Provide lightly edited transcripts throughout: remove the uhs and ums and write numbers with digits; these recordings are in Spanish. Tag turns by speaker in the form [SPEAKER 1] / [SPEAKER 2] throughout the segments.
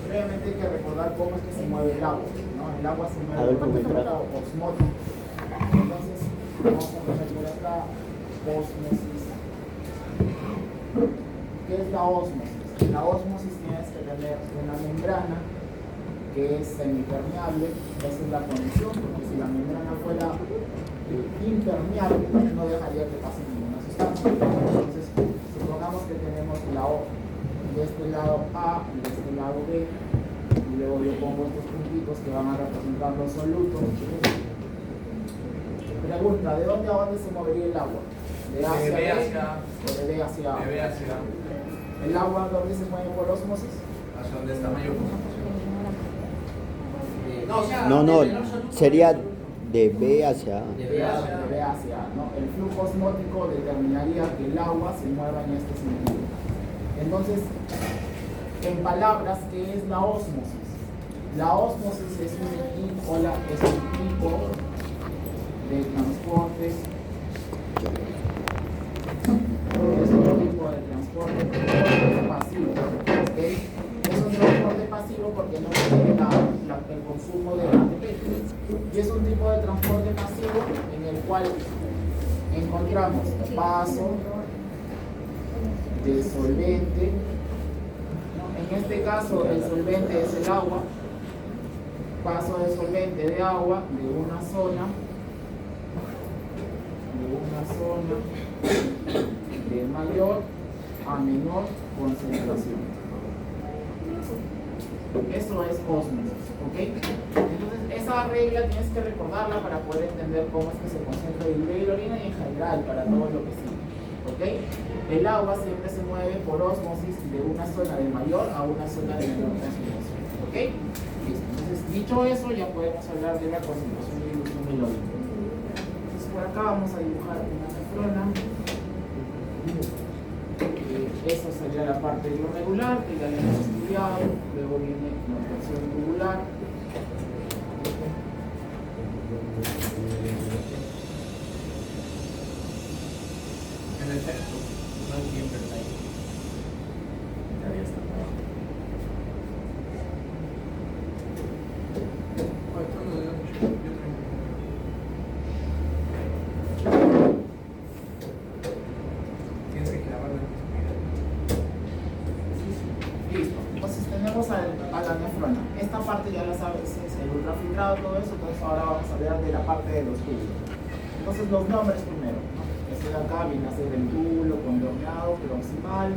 [SPEAKER 1] previamente hay que recordar cómo es que se mueve el agua, ¿no? El agua se mueve por efecto osmótico. Entonces, vamos a poner por acá ósmosis. ¿Qué es la ósmosis? La ósmosis tienes que tener una membrana que es semipermeable. Esa es la condición, porque si la membrana fuera impermeable, no dejaría que pase ninguna sustancia. Entonces, supongamos que tenemos la O de este lado A y de este lado B, y luego yo pongo estos puntitos que van a representar los solutos. Pregunta, ¿de dónde a dónde se movería el agua? ¿De A hacia B o de B hacia A?
[SPEAKER 2] De B hacia A.
[SPEAKER 1] ¿El agua dónde se mueve por ósmosis?
[SPEAKER 2] Hacia donde está mayor concentración.
[SPEAKER 3] No, sería de B hacia A.
[SPEAKER 1] De B hacia A, ¿no? El flujo osmótico determinaría que el agua se mueva en este sentido. Entonces, en palabras, ¿qué es la ósmosis? La ósmosis es un tipo de transporte. Es un tipo de transporte pasivo. ¿Okay? Es un transporte pasivo porque no tiene el consumo de ATP. Y es un tipo de transporte pasivo en el cual encontramos paso de solvente. En este caso, el solvente es el agua. Paso de solvente de agua de una zona de mayor a menor concentración. Eso es ósmosis, ¿ok? Entonces, esa regla tienes que recordarla para poder entender cómo es que se concentra el diluvido y la orina y en general para todo lo que sigue, ¿ok? El agua siempre se mueve por ósmosis de una zona de mayor a una zona de menor concentración, ¿ok? Listo. Entonces, dicho eso, ya podemos hablar de la concentración de dilución del óleo. Por acá vamos a dibujar una nefrona. Esa sería la parte glomerular que ya la hemos estudiado. Luego viene la porción tubular.
[SPEAKER 2] En efecto, no siempre está ahí.
[SPEAKER 1] Ya está. Esta parte ya la sabes, es el ultrafiltrado, todo eso. Entonces ahora vamos a hablar de la parte de los túbulos. Entonces los nombres primero, ¿no? Este de acá viene a ser el túbulo condorneado proximal.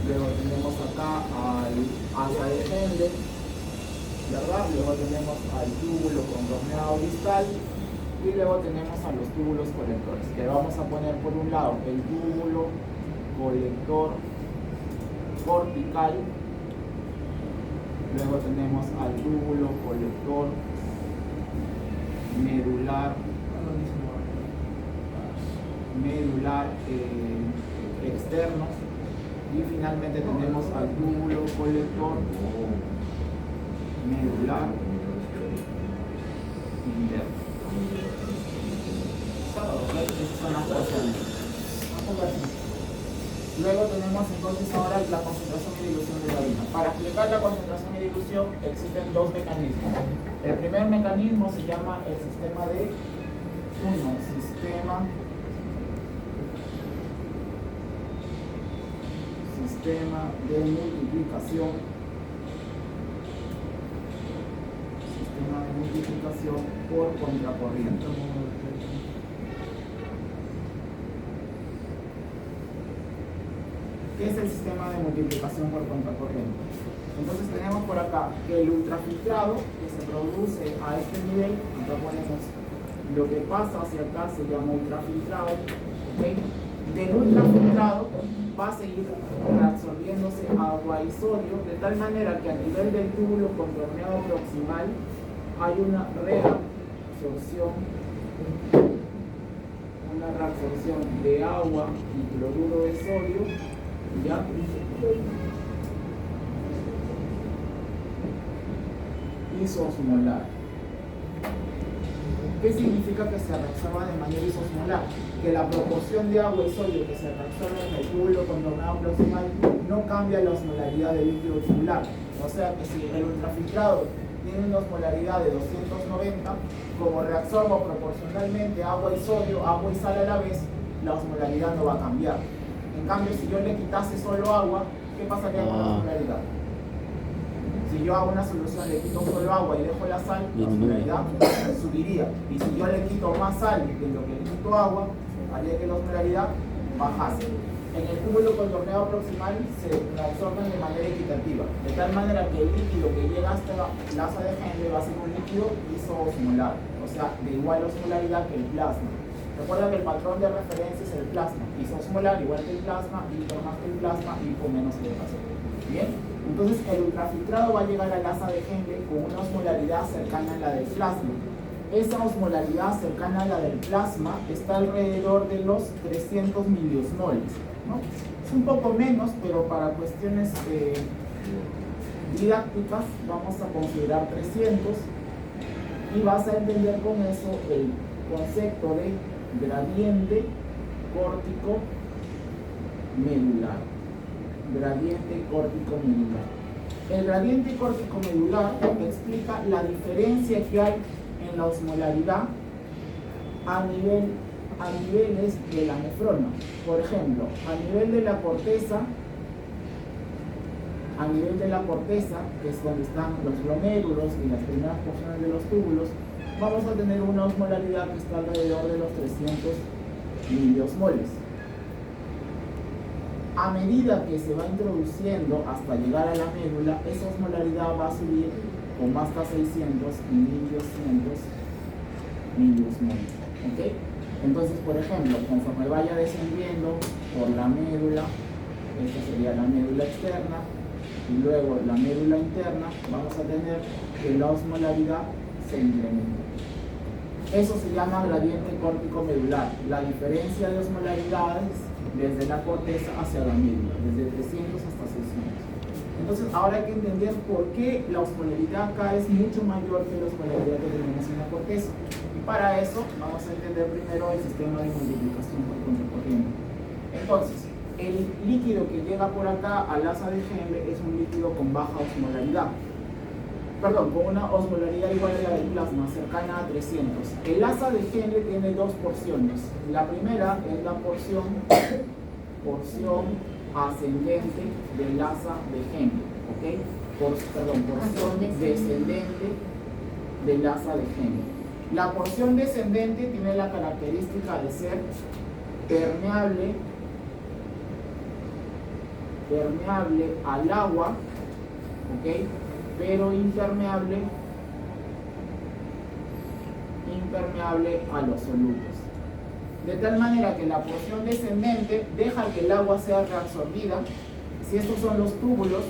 [SPEAKER 1] Luego tenemos acá al asa de Mendel, ¿verdad? Luego tenemos al túbulo condorneado distal. Y luego tenemos a los túbulos colectores, que vamos a poner por un lado el túbulo colector cortical. Luego tenemos al túbulo colector medular externo. Y finalmente tenemos al túbulo colector medular interno. Esas son las porciones. Luego tenemos entonces ahora la concentración y dilución de la orina. Para explicar la concentración y dilución existen dos mecanismos. El primer mecanismo se llama el sistema de multiplicación por contracorriente. ¿Qué es el sistema de multiplicación por contracorriente? Entonces tenemos por acá que el ultrafiltrado que se produce a este nivel, acá ponemos lo que pasa hacia acá se llama ultrafiltrado, ¿okay? Del ultrafiltrado va a seguir reabsorbiéndose agua y sodio, de tal manera que a nivel del túbulo contorneado proximal hay una reabsorción de agua y cloruro de sodio, ¿ya? Isosmolar. ¿Qué significa que se reabsorba de manera isosmolar? Que la proporción de agua y sodio que se reabsorbe en el túbulo contornado proximal no cambia la osmolaridad del líquido tubular. O sea que si el ultrafiltrado tiene una osmolaridad de 290, como reabsorbo proporcionalmente agua y sodio, agua y sal a la vez, la osmolaridad no va a cambiar. En cambio, si yo le quitase solo agua, ¿qué pasaría con la osmolaridad? Si yo hago una solución, le quito solo agua y dejo la sal, la osmolaridad subiría. Y si yo le quito más sal de lo que le quito agua, haría que la osmolaridad bajase. En el túbulo contorneado proximal se reabsorben de manera equitativa, de tal manera que el líquido que llega hasta la asa de Henle va a ser un líquido isoosmolar, o sea, de igual osmolaridad que el plasma. Recuerda que el patrón de referencia es el plasma, isoosmolar igual que el plasma, hipo más que el plasma, hipo menos que el plasma. Bien, entonces el ultrafiltrado va a llegar al asa de Henle con una osmolaridad cercana a la del plasma. Esa osmolaridad cercana a la del plasma está alrededor de los 300 miliosmoles, ¿no? Es un poco menos, pero para cuestiones didácticas vamos a considerar 300 y vas a entender con eso el concepto de gradiente córtico medular. Gradiente córtico medular. El gradiente córtico medular explica la diferencia que hay en la osmolaridad a niveles de la nefrona. Por ejemplo, a nivel de la corteza, que es donde están los glomérulos y las primeras porciones de los túbulos, vamos a tener una osmolaridad que está alrededor de los 300 miliosmoles. A medida que se va introduciendo hasta llegar a la médula, esa osmolaridad va a subir como hasta 600 y 1200 miliosmoles. ¿Okay? Entonces, por ejemplo, conforme vaya descendiendo por la médula, esta sería la médula externa, y luego la médula interna, vamos a tener que la osmolaridad se incrementa. Eso se llama gradiente córtico medular, la diferencia de osmolaridades desde la corteza hacia la médula, desde 300 hasta 600. Entonces, ahora hay que entender por qué la osmolaridad acá es mucho mayor que la osmolaridad que tenemos en la corteza. Y para eso vamos a entender primero el sistema de multiplicación por contracorriente. Entonces, el líquido que llega por acá al asa de Henle es un líquido con baja osmolaridad. Perdón, con una osmolaridad igual a la del plasma, cercana a 300. El asa de Henle tiene dos porciones. La primera es la porción ascendente del asa de Henle, ¿ok? Porción descendente del asa de Henle. La porción descendente tiene la característica de ser permeable al agua, ¿ok? Pero impermeable a los solutos. De tal manera que la porción descendente deja que el agua sea reabsorbida. Si estos son los túbulos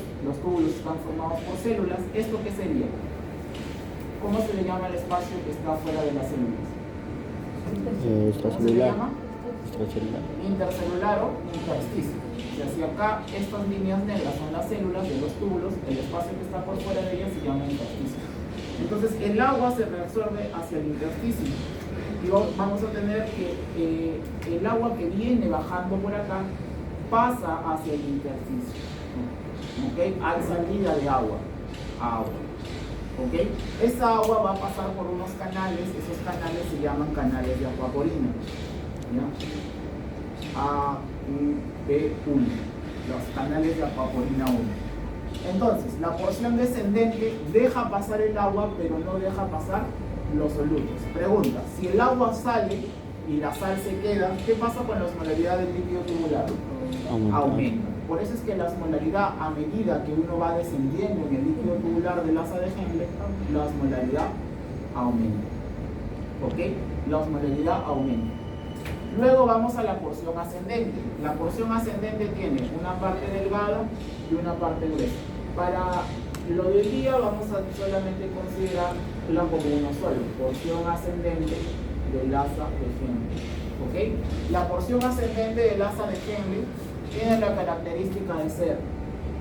[SPEAKER 1] están formados por células, ¿esto qué sería? ¿Cómo se le llama el espacio que está fuera de las células? ¿Cómo se le llama? Intercelular o intersticio. O sea, si acá estas líneas negras son las células de los túbulos, el espacio que está por fuera de ellas se llama intersticio. Entonces el agua se reabsorbe hacia el intersticio. Y vamos a tener que el agua que viene bajando por acá pasa hacia el intersticio. ¿Okay? Hay salida de agua. ¿Okay? Esa agua va a pasar por unos canales, esos canales se llaman canales de aquaporina. A1B1, los canales de aquaporina 1. Entonces, la porción descendente deja pasar el agua, pero no deja pasar los solutos. Pregunta, si el agua sale y la sal se queda, ¿qué pasa con la osmolaridad del líquido tubular? Aumenta. Por eso es que la osmolaridad, a medida que uno va descendiendo en el líquido tubular del asa de Henle, la osmolaridad aumenta. ¿Ok? La osmolaridad aumenta. Luego vamos a la porción ascendente. La porción ascendente tiene una parte delgada y una parte gruesa. Para lo del día vamos a solamente considerarla como uno solo, porción ascendente del asa de Henle. ¿Ok? La porción ascendente del asa de Henle tiene la característica de ser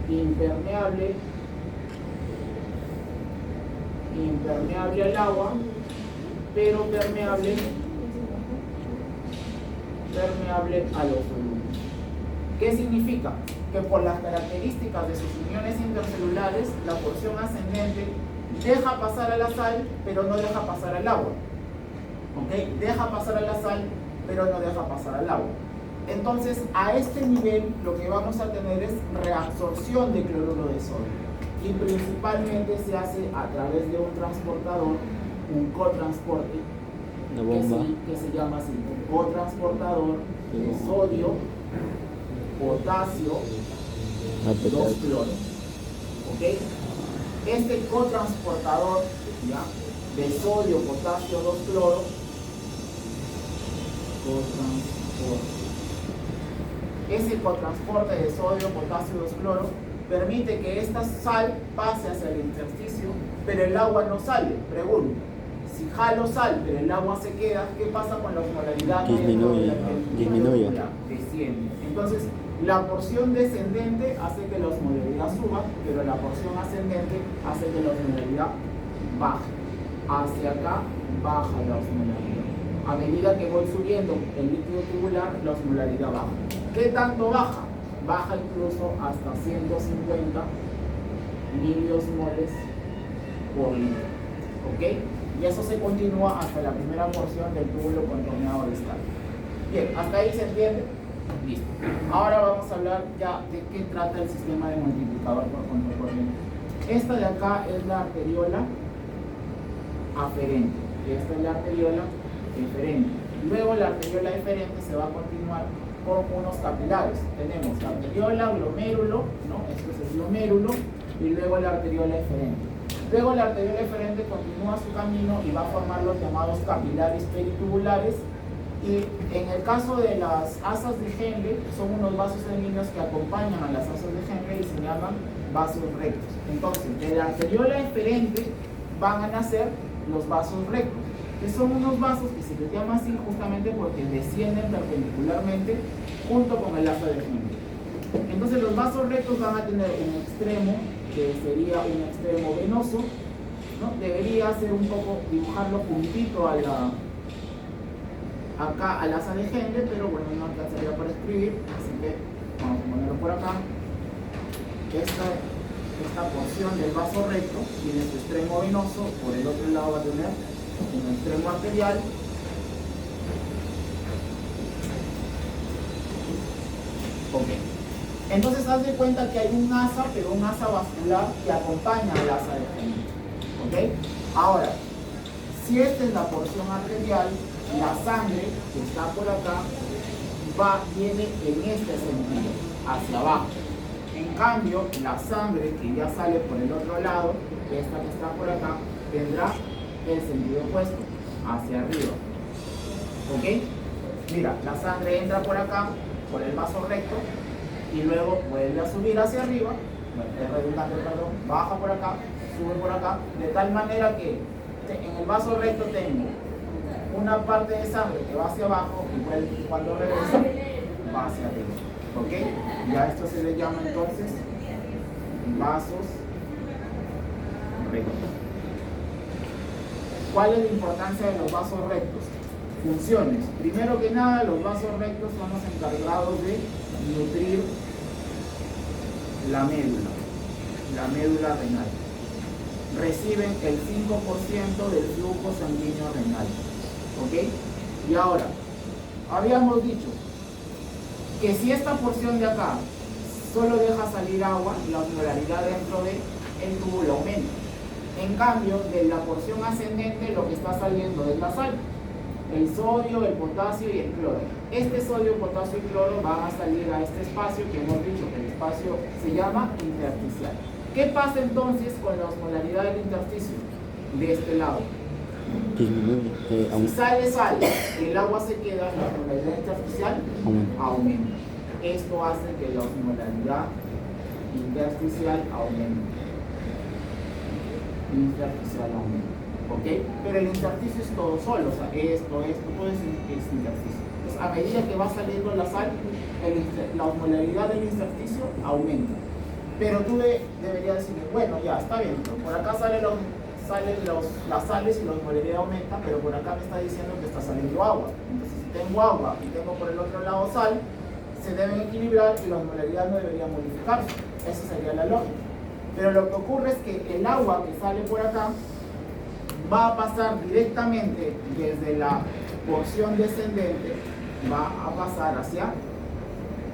[SPEAKER 1] impermeable al agua, pero permeable a los volúmenes. ¿Qué significa? Que por las características de sus uniones intercelulares, la porción ascendente deja pasar a la sal, pero no deja pasar al agua. ¿Ok? Deja pasar a la sal, pero no deja pasar al agua. Entonces, a este nivel, lo que vamos a tener es reabsorción de cloruro de sodio. Y principalmente se hace a través de un transportador, un cotransporte, que se llama así, un cotransportador de sodio, potasio, 2 cloro. ¿Ok? Este cotransportador, ¿ya?, de sodio, potasio, 2 cloro, ese cotransporte de sodio, potasio, 2 cloro permite que esta sal pase hacia el intersticio, pero el agua no sale. Pregunta: si jalo sal, pero el agua se queda, ¿qué pasa con la osmolaridad? Disminuye. Desciende. Entonces, la porción descendente hace que la osmolaridad suba, pero la porción ascendente hace que la osmolaridad baje. Hacia acá baja la osmolaridad. A medida que voy subiendo el líquido tubular, la osmolaridad baja. ¿Qué tanto baja? Baja incluso hasta 150 miliosmoles por litro. ¿Ok? Y eso se continúa hasta la primera porción del túbulo contorneado distal. Bien, ¿hasta ahí se entiende? Listo. Ahora vamos a hablar ya de qué trata el sistema de multiplicador por contracorriente. Esta de acá es la arteriola aferente. Esta es la arteriola eferente. Luego la arteriola eferente se va a continuar con unos capilares. Tenemos la arteriola, glomérulo, ¿no? Esto es el glomérulo, y luego la arteriola eferente. Luego la arteriola eferente continúa su camino y va a formar los llamados capilares peritubulares. Y en el caso de las asas de Henle, son unos vasos sanguíneos que acompañan a las asas de Henle y se llaman vasos rectos. Entonces, de la arteriola eferente van a nacer los vasos rectos, que son unos vasos que se les llama así justamente porque descienden perpendicularmente junto con el asa de Henle. Entonces, los vasos rectos van a tener un extremo que sería un extremo venoso, ¿no? Debería ser un poco, dibujarlo juntito a acá al asa de Henle, pero bueno, no alcanzaría para escribir, así que vamos a ponerlo por acá. Esta porción del vaso recto tiene su extremo venoso, por el otro lado va a tener un extremo arterial, ok. Entonces haz de cuenta que hay un asa, pero un asa vascular que acompaña al asa de Henle, ok. Ahora, si esta es la porción arterial, la sangre que está por acá viene en este sentido, hacia abajo. En cambio, la sangre que ya sale por el otro lado, esta que está por acá, tendrá el sentido opuesto, hacia arriba. ¿Ok? Mira, la sangre entra por acá, por el vaso recto, y luego vuelve a subir hacia arriba, es redundante, perdón, baja por acá, sube por acá, de tal manera que en el vaso recto tengo una parte de sangre que va hacia abajo y cuando regresa va hacia arriba. ¿Ok? Ya esto se le llama entonces vasos rectos. ¿Cuál es la importancia de los vasos rectos? Funciones. Primero que nada, los vasos rectos son los encargados de nutrir la médula renal. Reciben el 5% del flujo sanguíneo renal. ¿Ok? Y ahora, habíamos dicho que si esta porción de acá solo deja salir agua, la osmolaridad dentro del túbulo aumenta. En cambio, de la porción ascendente lo que está saliendo es la sal, el sodio, el potasio y el cloro. Este sodio, potasio y cloro van a salir a este espacio que hemos dicho que el espacio se llama intersticial. ¿Qué pasa entonces con la osmolaridad del intersticio? De este lado.
[SPEAKER 3] Disminuye.
[SPEAKER 1] Si sale sal y el agua se queda, la osmolaridad intersticial aumenta. Esto hace que la osmolaridad intersticial aumente. ¿Ok? Pero el intersticio es todo solo, o sea, esto, todo es intersticio. Entonces, a medida que va saliendo la sal, la osmolaridad del intersticio aumenta. Pero tú deberías decirle, bueno, ya está bien, por acá salen las sales y la osmolaridad aumenta, pero por acá me está diciendo que está saliendo agua. Entonces, si tengo agua y tengo por el otro lado sal, se deben equilibrar y la osmolaridad no debería modificarse. Esa sería la lógica. Pero lo que ocurre es que el agua que sale por acá va a pasar directamente desde la porción descendente, va a pasar hacia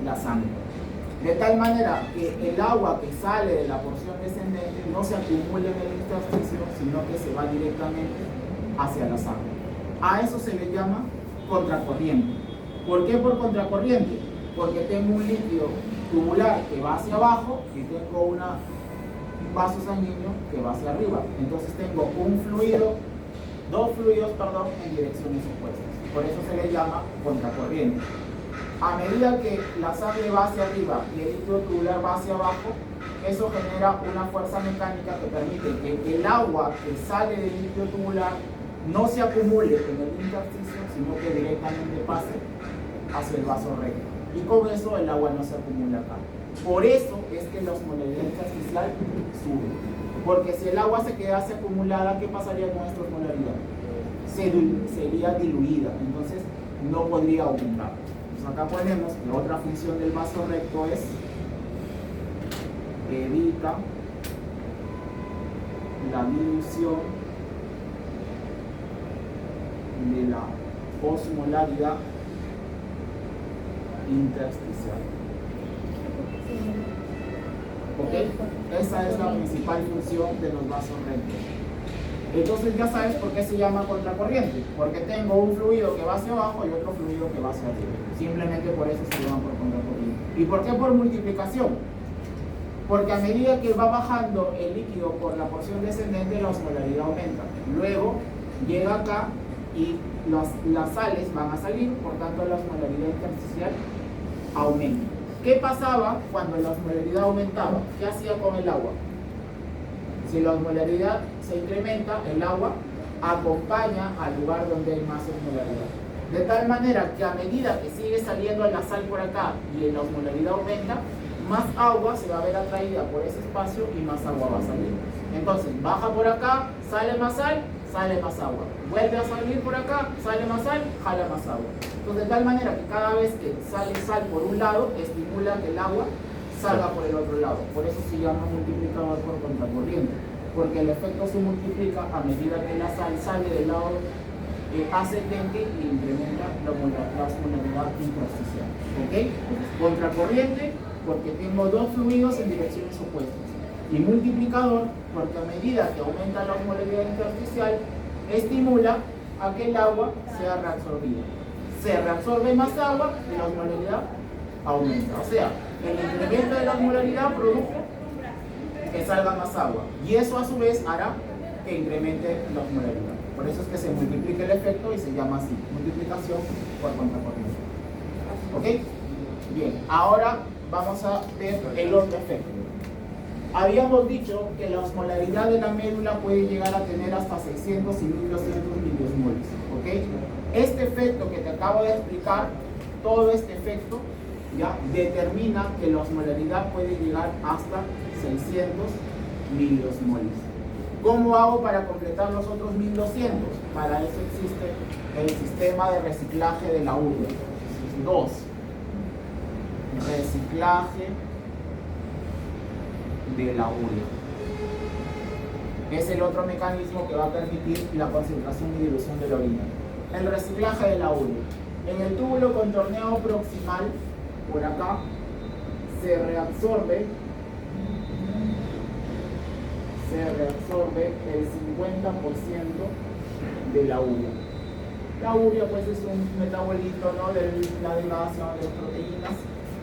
[SPEAKER 1] la sangre. De tal manera que el agua que sale de la porción descendente no se acumula en el intersticio, sino que se va directamente hacia la sangre. A eso se le llama contracorriente. ¿Por qué por contracorriente? Porque tengo un líquido tubular que va hacia abajo y tengo un vaso sanguíneo que va hacia arriba. Entonces tengo dos fluidos, en direcciones opuestas. Por eso se le llama contracorriente. A medida que la sangre va hacia arriba y el líquido tubular va hacia abajo, eso genera una fuerza mecánica que permite que el agua que sale del líquido tubular no se acumule en el intersticio, sino que directamente pase hacia el vaso recto. Y con eso el agua no se acumula acá. Por eso es que la osmolaridad intersticial sube. Porque si el agua se quedase acumulada, ¿qué pasaría con esta osmolaridad? Sería diluida, entonces no podría aumentar. Entonces acá ponemos que otra función del vaso recto es evita la dilución de la osmolaridad intersticial. ¿Ok? Esa es la principal función de los vasos rectos. Entonces ya sabes por qué se llama contracorriente, porque tengo un fluido que va hacia abajo y otro fluido que va hacia arriba. Simplemente por eso se llama por contracorriente. ¿Y por qué por multiplicación? Porque a medida que va bajando el líquido por la porción descendente, la osmolaridad aumenta. Luego llega acá y las sales van a salir, por tanto la osmolaridad intersticial aumenta. ¿Qué pasaba cuando la osmolaridad aumentaba? ¿Qué hacía con el agua? Si la osmolaridad se incrementa, el agua acompaña al lugar donde hay más osmolaridad. De tal manera que a medida que sigue saliendo la sal por acá y la osmolaridad aumenta, más agua se va a ver atraída por ese espacio y más agua va a salir. Entonces, baja por acá, sale más sal, sale más agua. Vuelve a salir por acá, sale más sal, jala más agua. Entonces, de tal manera que cada vez que sale sal por un lado, estimula que el agua salga por el otro lado. Por eso se llama multiplicador por contracorriente, porque el efecto se multiplica a medida que la sal sale del lado ascendente y incrementa la osmolaridad intersticial. ¿Ok? Contracorriente porque tengo dos fluidos en direcciones opuestas. Y multiplicador porque a medida que aumenta la osmolaridad intersticial, estimula a que el agua sea reabsorbida. Se reabsorbe más agua y la osmolaridad aumenta. O sea, el incremento de la osmolaridad produjo que salga más agua. Y eso a su vez hará que incremente la osmolaridad. Por eso es que se multiplica el efecto y se llama así, multiplicación por contracorriente. ¿Ok? Bien, ahora vamos a ver el otro efecto. Habíamos dicho que la osmolaridad de la médula puede llegar a tener hasta 600 y 1200 miliosmoles. ¿Ok? Este efecto que te acabo de explicar, todo este efecto, ya determina que la osmolaridad puede llegar hasta 600 miliosmoles. ¿Cómo hago para completar los otros 1200? Para eso existe el sistema de reciclaje de la urea. 2. Reciclaje de la urea. Es el otro mecanismo que va a permitir la concentración y dilución de la orina. El reciclaje de la urea. En el túbulo contorneado proximal, por acá, se reabsorbe el 50% de la urea. La urea pues es un metabolito, ¿no?, de la degradación de las proteínas.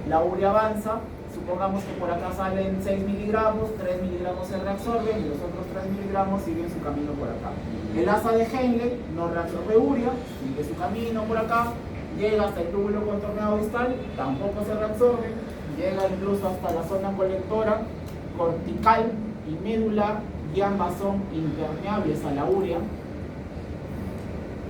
[SPEAKER 1] La urea avanza, supongamos que por acá salen 6 miligramos, 3 miligramos se reabsorben y los otros 3 miligramos siguen su camino por acá. El asa de Henle no reabsorbe urea, sigue su camino por acá, llega hasta el túbulo contorneado distal, tampoco se reabsorbe, llega incluso hasta la zona colectora cortical y medular, y ambas son impermeables a la urea.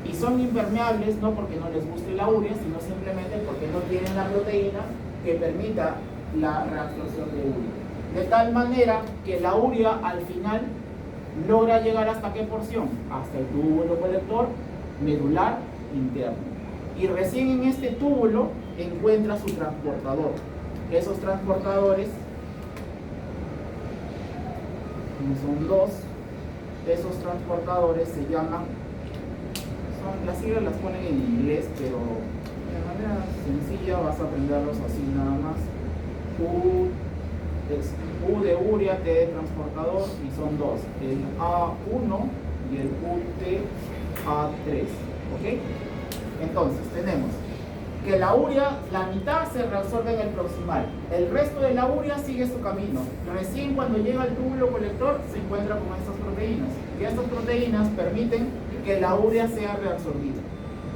[SPEAKER 1] Y son impermeables no porque no les guste la urea, sino simplemente porque no tienen la proteína que permita la reabsorción de urea. De tal manera que la urea al final logra llegar hasta qué porción, hasta el túbulo colector medular interno, y recién en este túbulo encuentra su transportador. Esos transportadores son dos. Esos transportadores se llaman, las siglas las ponen en inglés, pero de manera sencilla vas a aprenderlos así nada más. U de urea, T de transportador, y son dos, el A1 y el UTA3, ¿ok? Entonces tenemos que la urea, la mitad se reabsorbe en el proximal, el resto de la urea sigue su camino. Recién cuando llega al túbulo colector se encuentra con estas proteínas, y estas proteínas permiten que la urea sea reabsorbida.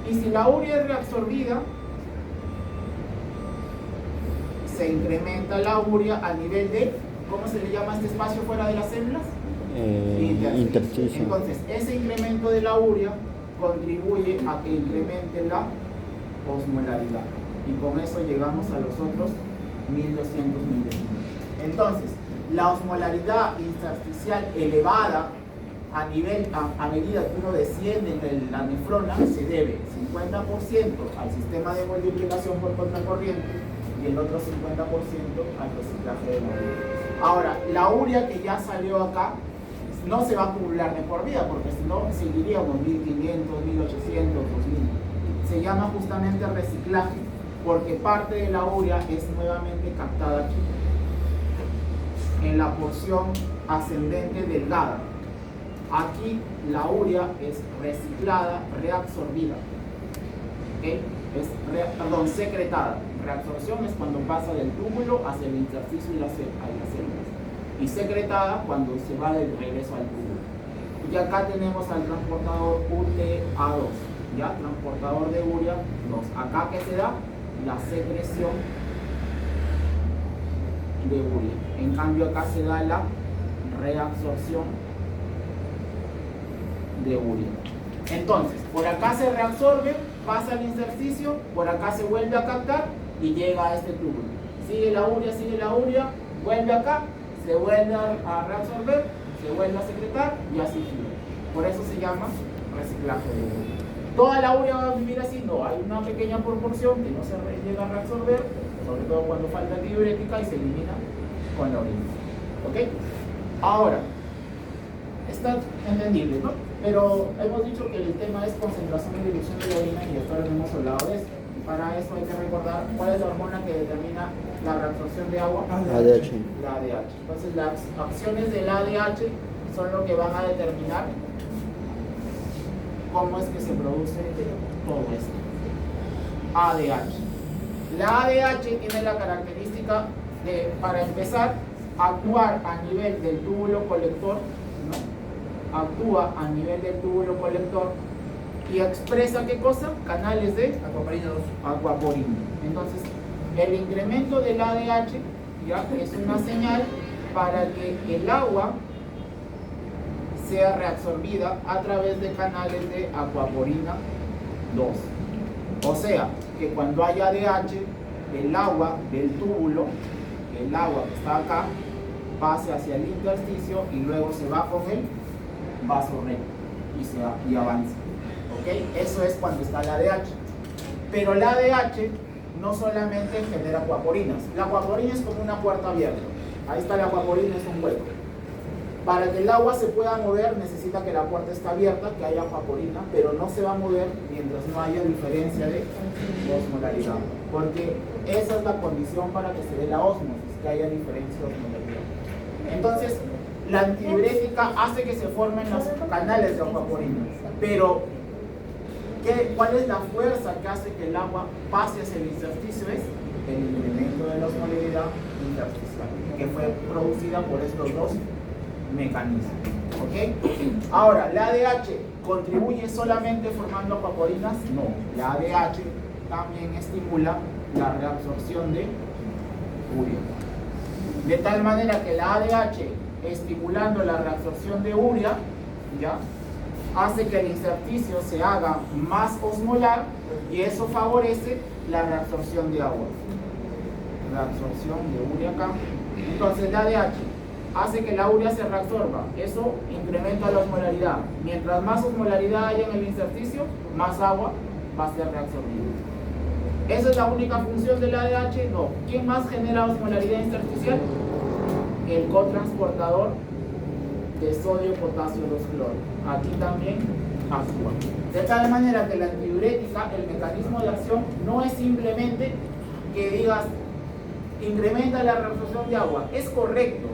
[SPEAKER 1] Y si la urea es reabsorbida, se incrementa la urea a nivel de, ¿cómo se le llama este espacio fuera de las células?
[SPEAKER 3] Intersticio.
[SPEAKER 1] Entonces, ese incremento de la urea contribuye a que incremente la osmolaridad, y con eso llegamos a los otros 1200 milímetros. Entonces, la osmolaridad intersticial elevada a medida que uno desciende en la nefrona se debe 50% al sistema de multiplicación por contracorriente y el otro 50% al reciclaje de la urea. Ahora, la urea que ya salió acá no se va a acumular de por vida, porque si no seguiríamos 1500, 1800, 2000. Se llama justamente reciclaje, porque parte de la urea es nuevamente captada aquí, en la porción ascendente delgada. Aquí la urea es reciclada, reabsorbida, ¿okay? Secretada. Reabsorción es cuando pasa del túbulo hacia el intersticio y las células, y secretada cuando se va de regreso al túbulo. Y acá tenemos al transportador UTA2, ya, transportador de urea 2. Acá que se da la secreción de urea. En cambio acá se da la reabsorción de urea. Entonces, por acá se reabsorbe, pasa al intersticio, por acá se vuelve a captar y llega a este túbulo. Sigue la urea, vuelve acá, se vuelve a reabsorber, se vuelve a secretar y así sigue. Por eso se llama reciclaje de urea. ¿Toda la urea va a vivir así? No, hay una pequeña proporción que no se llega a reabsorber, sobre todo cuando falta antidiurética, y se elimina con la orina. ¿Ok? Ahora, está entendible, ¿no? Pero hemos dicho que el tema es concentración y dilución de la orina, y hasta ahora no hemos hablado de eso. Y para eso hay que recordar cuál es la hormona que determina la reabsorción de agua.
[SPEAKER 3] ADH.
[SPEAKER 1] La ADH. Entonces las acciones del ADH son lo que van a determinar cómo es que se produce todo esto. ADH. La ADH tiene la característica de, para empezar, actuar a nivel del túbulo colector, ¿no? Actúa a nivel del túbulo colector y expresa ¿qué cosa? Canales de aquaporina. Entonces, el incremento del ADH ya es una señal para que el agua sea reabsorbida a través de canales de aquaporina 2. O sea, que cuando hay ADH, el agua del túbulo, el agua que está acá, pase hacia el intersticio y luego se va con el vaso recto y avanza. ¿Ok? Eso es cuando está la ADH. Pero la ADH no solamente genera aquaporinas. La aquaporina es como una puerta abierta. Ahí está la aquaporina, es un hueco. Para que el agua se pueda mover necesita que la puerta esté abierta, que haya aquaporina, pero no se va a mover mientras no haya diferencia de osmolaridad. Porque esa es la condición para que se dé la ósmosis, que haya diferencia de osmolaridad. Entonces, la antidiurética hace que se formen los canales de aquaporina, pero ¿cuál es la fuerza que hace que el agua pase hacia el intersticio? Es el incremento de la osmolaridad intersticial, que fue producida por estos dos mecanismos. ¿Ok? Ahora, ¿la ADH contribuye solamente formando aquaporinas? No, la ADH también estimula la reabsorción de urea. De tal manera que la ADH, estimulando la reabsorción de urea, ¿ya?, hace que el intersticio se haga más osmolar, y eso favorece la reabsorción de agua. Reabsorción de urea acá. Entonces la ADH hace que la urea se reabsorba. Eso incrementa la osmolaridad. Mientras más osmolaridad haya en el intersticio, más agua va a ser reabsorbida. ¿Esa es la única función del ADH? No. ¿Quién más genera osmolaridad intersticial? El cotransportador de sodio, potasio, 2-cloro. Aquí también actúa. De tal manera que la antidiurética, el mecanismo de acción no es simplemente que digas incrementa la reabsorción de agua. Es correcto.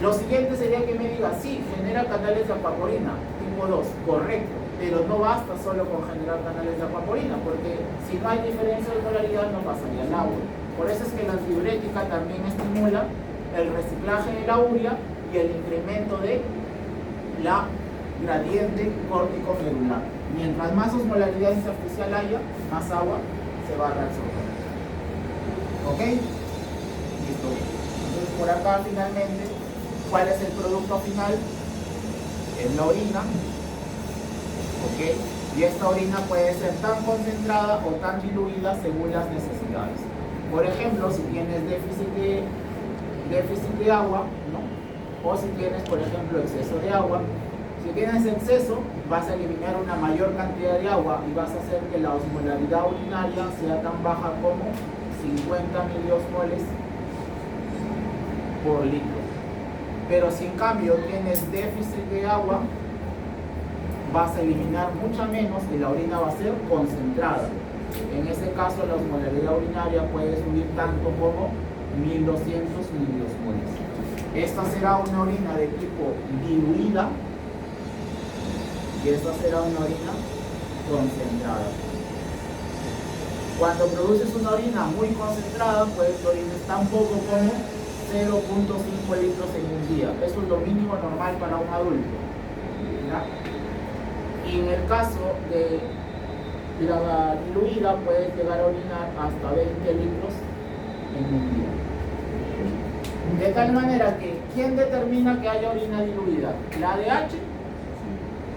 [SPEAKER 1] Lo siguiente sería que me digas, sí, genera canales de aquaporina, tipo 2, correcto, pero no basta solo con generar canales de aquaporina, porque si no hay diferencia de polaridad no pasaría el agua. Por eso es que la antidiurética también estimula el reciclaje de la urea y el incremento de la gradiente córtico-medular. Mientras más osmolaridad intersticial haya, más agua se va a reabsorber. ¿Ok? Listo. Entonces por acá finalmente, ¿cuál es el producto final? Es la orina. ¿Ok? Y esta orina puede ser tan concentrada o tan diluida según las necesidades. Por ejemplo, si tienes déficit de agua, ¿no? O si tienes, por ejemplo, exceso de agua. Si tienes exceso, vas a eliminar una mayor cantidad de agua y vas a hacer que la osmolaridad urinaria sea tan baja como 50 miliosmoles por litro. Pero si en cambio tienes déficit de agua, vas a eliminar mucha menos y la orina va a ser concentrada. En ese caso la osmolaridad urinaria puede subir tanto como 1200 miliosmoles. Esta será una orina de tipo diluida y esta será una orina concentrada. Cuando produces una orina muy concentrada, pues la orina es tan poco como 0.5 litros en un día. Eso es lo mínimo normal para un adulto, ¿ya? Y en el caso de la diluida, puedes llegar a orinar hasta 20 litros en un día. De tal manera que, ¿quién determina que haya orina diluida? ¿La ADH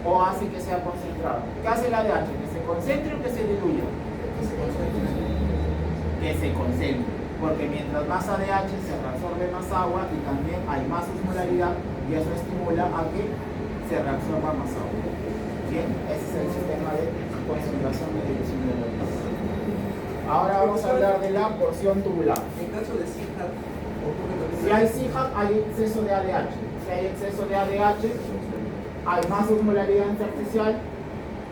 [SPEAKER 1] o hace que sea concentrada? ¿Qué hace la ADH? ¿Que se concentre o que se diluya? Que se concentre. Porque mientras más ADH se reabsorbe más agua y también hay más osmolaridad y eso estimula a que se reabsorba más agua. Bien, ese es el sistema de concentración de dilución de la orina. Ahora vamos a hablar de la porción tubular.
[SPEAKER 2] En caso de CIJAP,
[SPEAKER 1] si hay CIJAP, hay exceso de ADH. Si hay exceso de ADH, hay más osmolaridad intersticial,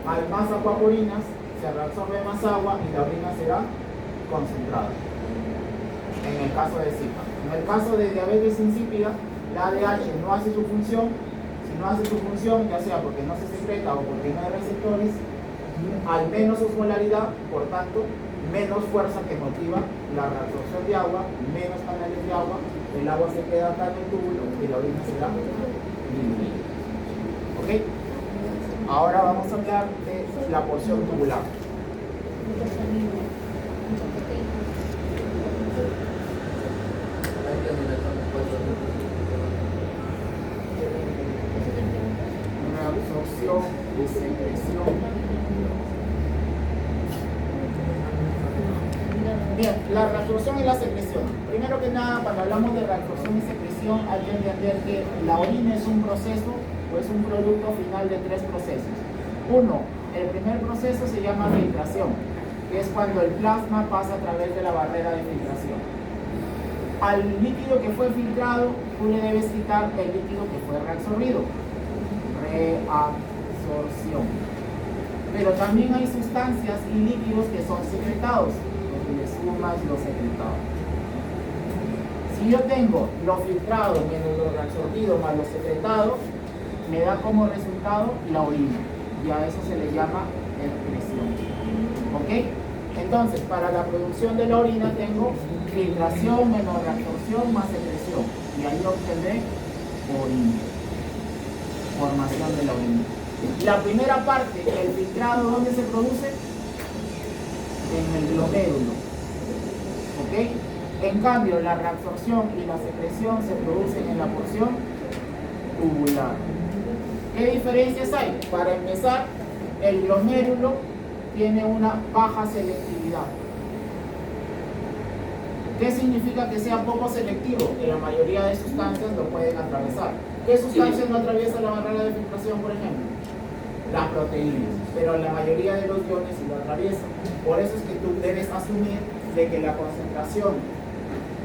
[SPEAKER 1] hay más aquaporinas, se reabsorbe más agua y la orina será concentrada. En el caso de CIJAP. En el caso de diabetes insípida, la ADH no hace su función. Si no hace su función, ya sea porque no se secreta o porque no hay receptores, hay menos osmolaridad, por tanto, menos fuerza que motiva la reabsorción de agua, menos canales de agua, el agua se queda acá en el túbulo y la orina será diluida. ¿Ok? Ahora vamos a hablar de la porción tubular. Una absorción y secreción. Bien, la reabsorción y la secreción. Primero que nada, cuando hablamos de reabsorción y secreción, hay que entender que la orina es un proceso o es un producto final de 3 procesos. Uno, el primer proceso se llama filtración, que es cuando el plasma pasa a través de la barrera de filtración. Al líquido que fue filtrado, tú le debes quitar el líquido que fue reabsorbido. Reabsorción. Pero también hay sustancias y líquidos que son secretados. Le sumas lo secretado. Si yo tengo lo filtrado menos lo reabsorbido más lo secretado, me da como resultado la orina y a eso se le llama excreción. ¿Ok? Entonces, para la producción de la orina tengo filtración menos reabsorción más secreción y ahí obtendré orina, formación de la orina. La primera parte, el filtrado, ¿dónde se produce? En el glomérulo. ¿Ok? En cambio, la reabsorción y la secreción se producen en la porción tubular. ¿Qué diferencias hay? Para empezar, el glomérulo tiene una baja selectividad. ¿Qué significa que sea poco selectivo? Que la mayoría de sustancias lo pueden atravesar. ¿Qué sustancias no atraviesan la barrera de filtración, por ejemplo? Las proteínas, pero la mayoría de los iones sí lo atraviesan. Por eso es que tú debes asumir de que la concentración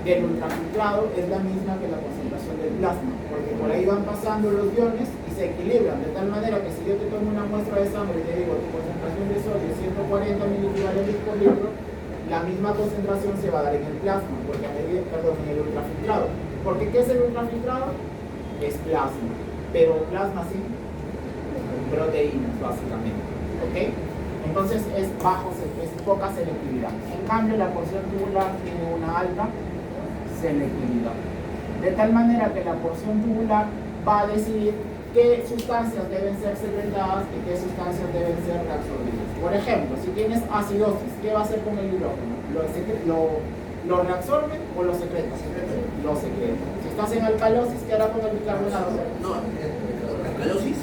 [SPEAKER 1] del ultrafiltrado es la misma que la concentración del plasma, porque por ahí van pasando los iones y se equilibran, de tal manera que si yo te tomo una muestra de sangre y te digo tu concentración de sodio es 140 miligramos por litro, la misma concentración se va a dar en el plasma, porque en el ultrafiltrado. Porque ¿qué es el ultrafiltrado? Es plasma, pero plasma sin proteínas, básicamente. ¿Ok? Entonces es poca selectividad. En cambio, la porción tubular tiene una alta selectividad. De tal manera que la porción tubular va a decidir qué sustancias deben ser secretadas y qué sustancias deben ser reabsorbidas. Por ejemplo, si tienes acidosis, ¿qué va a hacer con el hidrógeno? ¿Lo reabsorbe o lo secreta? Lo secreta. Si estás en alcalosis, ¿qué hará con el bicarbonato?
[SPEAKER 2] No, alcalosis.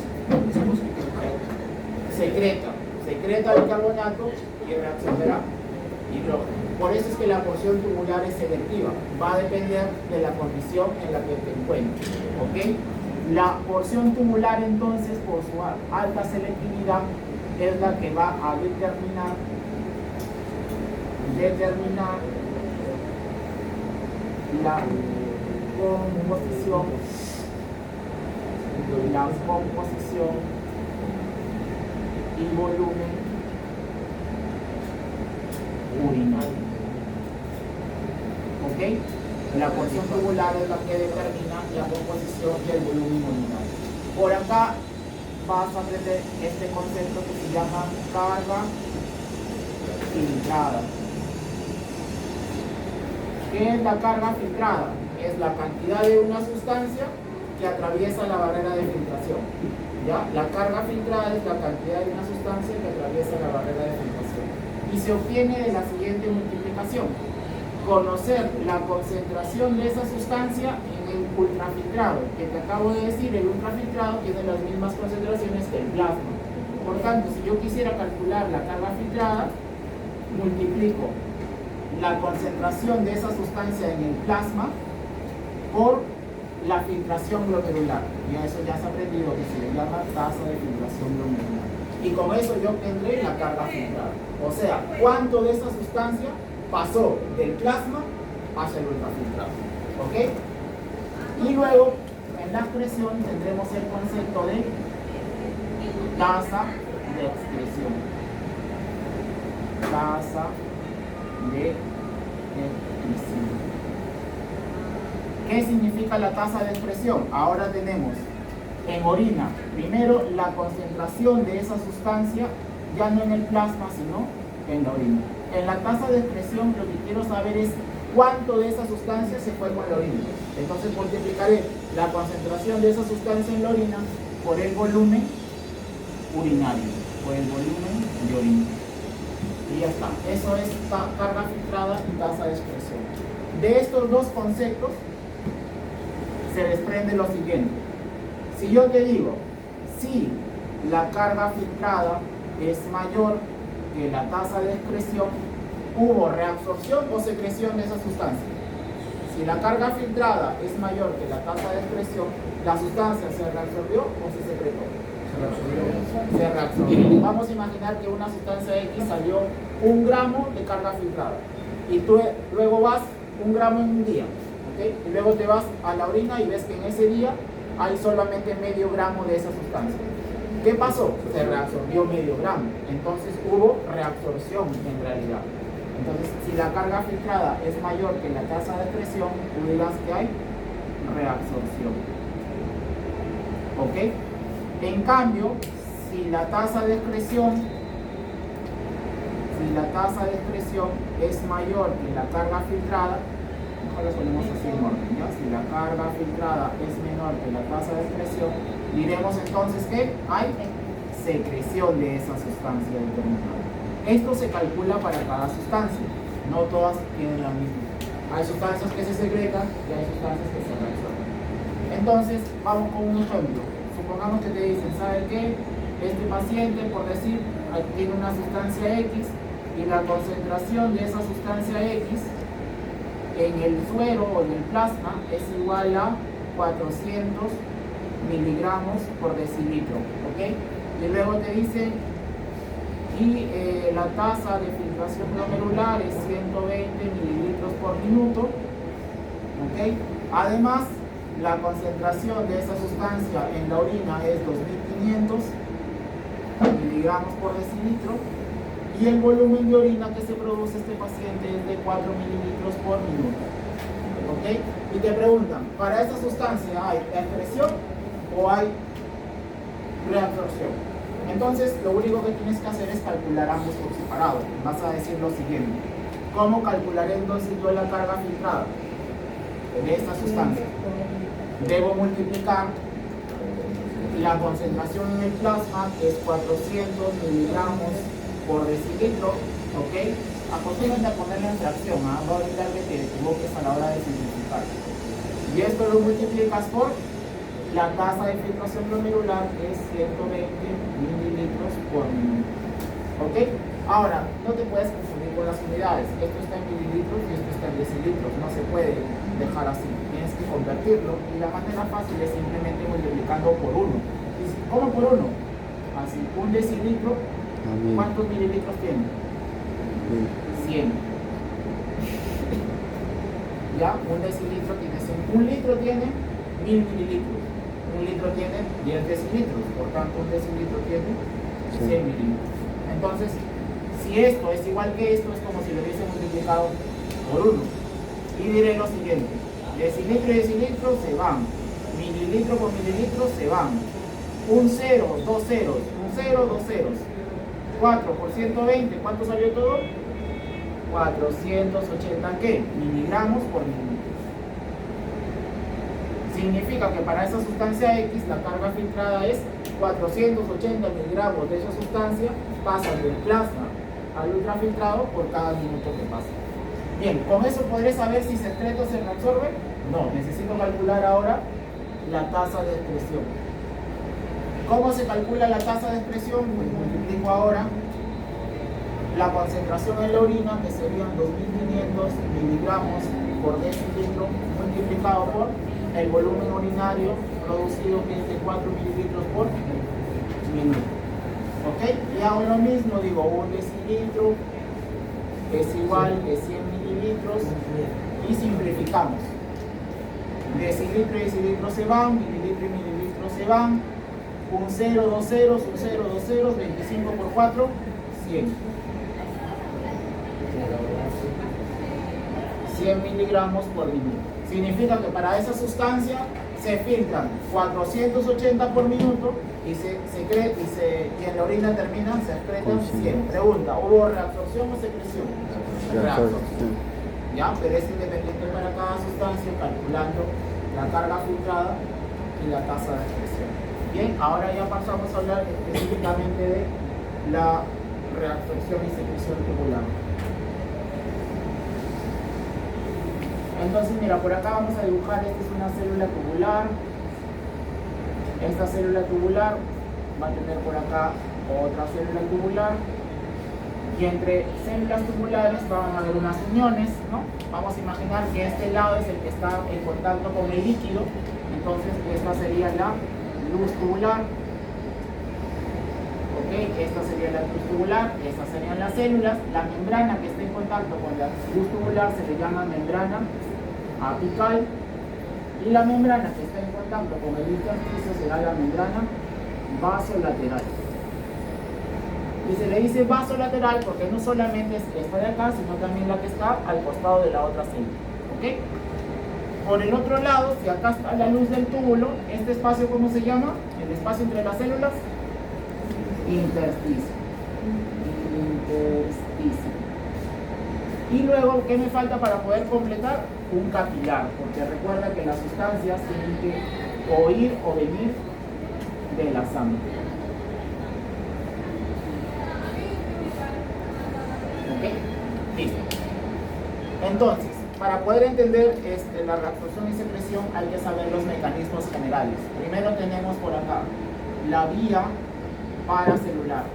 [SPEAKER 1] Secreta bicarbonato y reabsorberá hidrógeno. Por eso es que la porción tubular es selectiva. Va a depender de la condición en la que te encuentres. ¿Ok? La porción tubular, entonces, por su alta selectividad, es la que va a determinar la composición y volumen urinario. ¿Ok? La porción tubular es la que determina la composición y el volumen urinario. Por acá vas a aprender este concepto que se llama carga filtrada. ¿Qué es la carga filtrada? Es la cantidad de una sustancia que atraviesa la barrera de filtración. ¿Ya? La carga filtrada es la cantidad de una sustancia que atraviesa la barrera de filtración. Y se obtiene de la siguiente multiplicación. Conocer la concentración de esa sustancia en el ultrafiltrado, que te acabo de decir, el ultrafiltrado tiene las mismas concentraciones que el plasma. Por tanto, si yo quisiera calcular la carga filtrada, multiplico la concentración de esa sustancia en el plasma por la filtración glomerular. Y a eso ya has aprendido que se le llama tasa de filtración glomerular. Y con eso yo obtendré la carga filtrada. O sea, cuánto de esa sustancia pasó del plasma hacia el ultrafiltrado. ¿Ok? Y luego, en la expresión tendremos el concepto de tasa de excreción. Tasa de excreción. ¿Qué significa la tasa de excreción? Ahora tenemos en orina, primero la concentración de esa sustancia, ya no en el plasma, sino en la orina. En la tasa de excreción lo que quiero saber es cuánto de esa sustancia se fue con la orina. Entonces multiplicaré la concentración de esa sustancia en la orina por el volumen urinario, por el volumen de orina. Y ya está. Eso es carga filtrada y tasa de excreción. De estos dos conceptos se desprende lo siguiente. Si yo te digo, si la carga filtrada es mayor que la tasa de excreción, ¿hubo reabsorción o secreción de esa sustancia? Si la carga filtrada es mayor que la tasa de excreción, ¿la sustancia se reabsorbió o se secretó? Se reabsorbió. Vamos a imaginar que una sustancia X salió 1 gramo de carga filtrada y tú luego vas 1 gramo en un día, ¿okay? Y luego te vas a la orina y ves que en ese día hay solamente medio gramo de esa sustancia. ¿Qué pasó? Se reabsorbió medio gramo, entonces hubo reabsorción en realidad. Entonces, si la carga filtrada es mayor que la tasa de excreción, tú dirás que hay reabsorción. ¿Ok? En cambio, si la tasa de excreción es mayor que la carga filtrada, mejor lo ponemos así en orden, ¿ya? Si la carga filtrada es menor que la tasa de excreción, diremos entonces que hay secreción de esa sustancia determinada. Esto se calcula para cada sustancia, no todas tienen la misma. Hay sustancias que se secretan y hay sustancias que se reabsorben. Entonces, vamos con un ejemplo. Supongamos que te dicen, ¿sabe qué? Este paciente, por decir, tiene una sustancia X y la concentración de esa sustancia X en el suero o en el plasma es igual a 400 miligramos por decilitro, ¿ok? Y luego te dice, y la tasa de filtración glomerular es 120 mililitros por minuto, ¿ok? Además, la concentración de esa sustancia en la orina es 2500 miligramos por decilitro, y el volumen de orina que se produce este paciente es de 4 mililitros por minuto, ¿ok? Y te preguntan, ¿para esa sustancia hay excreción o hay reabsorción? Entonces, lo único que tienes que hacer es calcular ambos por separado. Vas a decir lo siguiente: ¿cómo calcularé entonces yo la carga filtrada de esta sustancia? Debo multiplicar la concentración en el plasma, que es 400 miligramos por decilitro, ¿ok? Acostúmbrate a ponerlo en fracción, ¿ah? Va a evitar que te equivoques a la hora de simplificar. Y esto lo multiplicas por la tasa de filtración glomerular, que es 120 mililitros por minuto, ¿ok? Ahora, no te puedes confundir con las unidades. Esto está en mililitros y esto está en decilitros. No se puede dejar así. Tienes que convertirlo, y la manera fácil es simplemente multiplicando por 1. ¿Cómo por 1? Así, un decilitro, ¿cuántos mililitros tiene? 100. Ya, un decilitro tiene 100. Un litro tiene 1000 mililitros. Un litro tiene 10 decilitros. Por tanto, un decilitro tiene 100 mililitros. Entonces, si esto es igual que esto, es como si lo hubiese multiplicado por 1. Y diré lo siguiente: decilitro y decilitro se van, mililitro por mililitro se van. Un 0, dos ceros, un 0, dos ceros. 4 por 120, ¿cuánto salió todo? 480, ¿qué? Miligramos por mililitro. Significa que para esa sustancia X la carga filtrada es 480 miligramos de esa sustancia pasan del plasma al ultrafiltrado por cada minuto que pasa. Bien, ¿con eso podré saber si se excreta o se reabsorbe? No, necesito calcular ahora la tasa de excreción. ¿Cómo se calcula la tasa de excreción? Pues multiplico ahora la concentración en la orina, que serían 2500 miligramos por decilitro, multiplicado por el volumen urinario producido, que es de 4 mililitros por minuto. ¿Ok? Y hago lo mismo, digo, un decilitro es igual que 100 mililitros, y simplificamos. Decilitro y decilitro se van, mililitro y mililitro se van. Un 0, dos ceros, un 0, dos ceros, 25 por 4, 100. 100 miligramos por minuto. Significa que para esa sustancia se filtran 480 por minuto y en la orina termina, se excretan 100. Pregunta: ¿hubo reabsorción o secreción? Reabsorción. Ya, pero es independiente para cada sustancia, calculando la carga filtrada y la tasa de excreción. Bien, ahora ya pasamos a hablar específicamente de la reabsorción y secreción tubular. Entonces, mira, por acá vamos a dibujar. Esta es una célula tubular. Esta célula tubular va a tener por acá otra célula tubular, y entre células tubulares van a haber unas uniones, ¿no? Vamos a imaginar que este lado es el que está en contacto con el líquido. Entonces, esta sería la luz tubular. Ok, esta sería la luz tubular, estas serían las células. La membrana que esté en contacto con la luz tubular se le llama membrana apical, y la membrana que está en contacto con el intersticio será la membrana vasolateral. Y se le dice vasolateral porque no solamente es esta de acá, sino también la que está al costado de la otra célula. ¿Ok? Por el otro lado, si acá está la luz del túbulo, este espacio, ¿cómo se llama? El espacio entre las células, intersticio. Intersticio. Y luego, ¿qué me falta para poder completar? Un capilar, porque recuerda que las sustancias tienen que o ir o venir de la sangre. ¿Ok? Listo. Entonces, para poder entender la reabsorción y secreción hay que saber los mecanismos generales. Primero tenemos por acá la vía paracelular.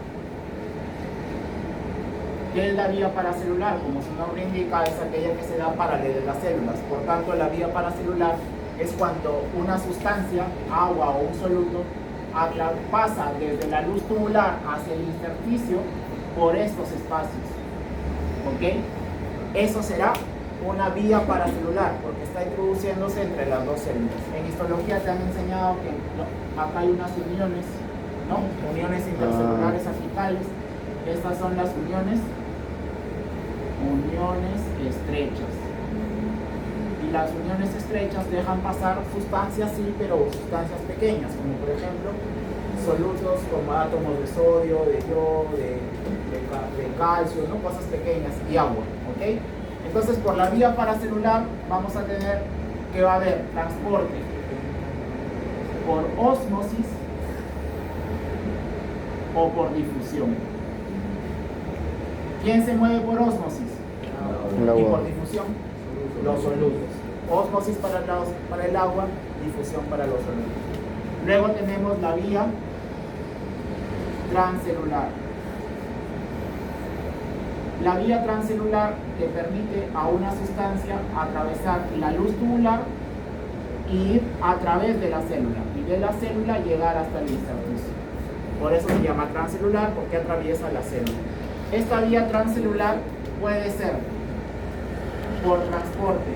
[SPEAKER 1] ¿Qué es la vía paracelular? Como su nombre indica, es aquella que se da paralela a las células. Por tanto, la vía paracelular es cuando una sustancia, agua o un soluto, pasa desde la luz tubular hacia el intersticio por estos espacios. ¿Ok? Eso será una vía paracelular, porque está introduciéndose entre las dos células. En histología te han enseñado que acá hay unas uniones, ¿no? Uniones intercelulares apicales. Estas son las uniones estrechas. Y las uniones estrechas dejan pasar sustancias, sí, pero sustancias pequeñas, como por ejemplo solutos como átomos de sodio, de yodo, de calcio, ¿no? Cosas pequeñas, y agua, ¿ok? Entonces, por la vía paracelular vamos a tener que va a haber transporte por ósmosis o por difusión. ¿Quién se mueve por ósmosis? Y por difusión, los solutos. Ósmosis para el agua, difusión para los solutos. Luego tenemos la vía transcelular. La vía transcelular que permite a una sustancia atravesar la luz tubular y ir a través de la célula, y de la célula llegar hasta el intersticio. Por eso se llama transcelular, porque atraviesa la célula. Esta vía transcelular puede ser por transporte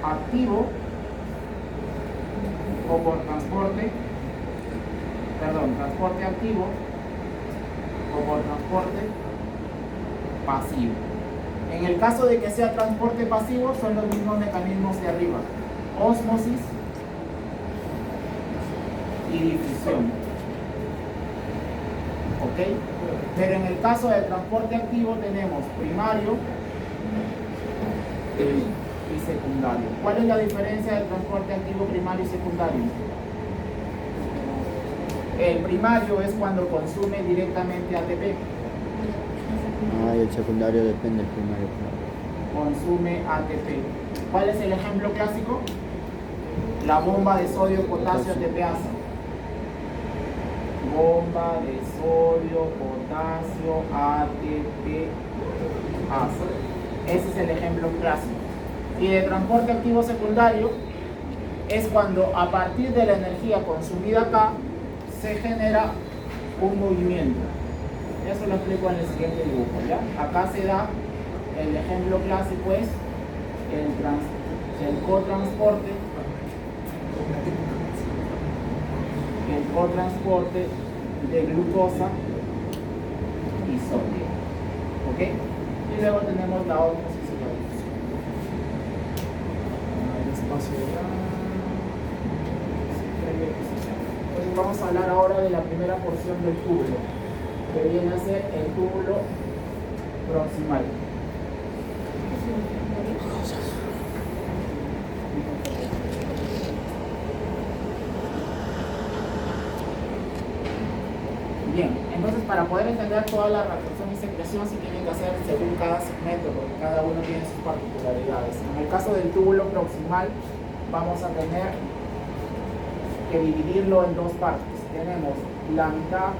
[SPEAKER 1] activo o por transporte activo o por transporte pasivo. En el caso de que sea transporte pasivo, son los mismos mecanismos de arriba: ósmosis y difusión. ¿Ok? Pero en el caso del transporte activo tenemos primario y secundario. ¿Cuál es la diferencia del transporte activo primario y secundario? El primario es cuando consume directamente ATP.
[SPEAKER 3] Y el secundario depende del primario.
[SPEAKER 1] Consume ATP. ¿Cuál es el ejemplo clásico? La bomba de sodio, potasio, ATPasa. Bomba de sodio, potasio, ATPasa. Ese es el ejemplo clásico. Y de transporte activo secundario es cuando a partir de la energía consumida acá se genera un movimiento. Eso lo explico en el siguiente dibujo, ¿ya? Acá se da, el ejemplo clásico es el cotransporte de glucosa y sodio. ¿Ok? Y luego tenemos la ósmosis y la difusión. El espacio de Entonces vamos a hablar ahora de la primera porción del túbulo, que viene a ser el túbulo proximal. Bien, entonces para poder entender toda la reabsorción y secreción se tiene que hacer según cada segmento, porque cada uno tiene sus particularidades. En el caso del túbulo proximal vamos a tener que dividirlo en dos partes. Tenemos la mitad,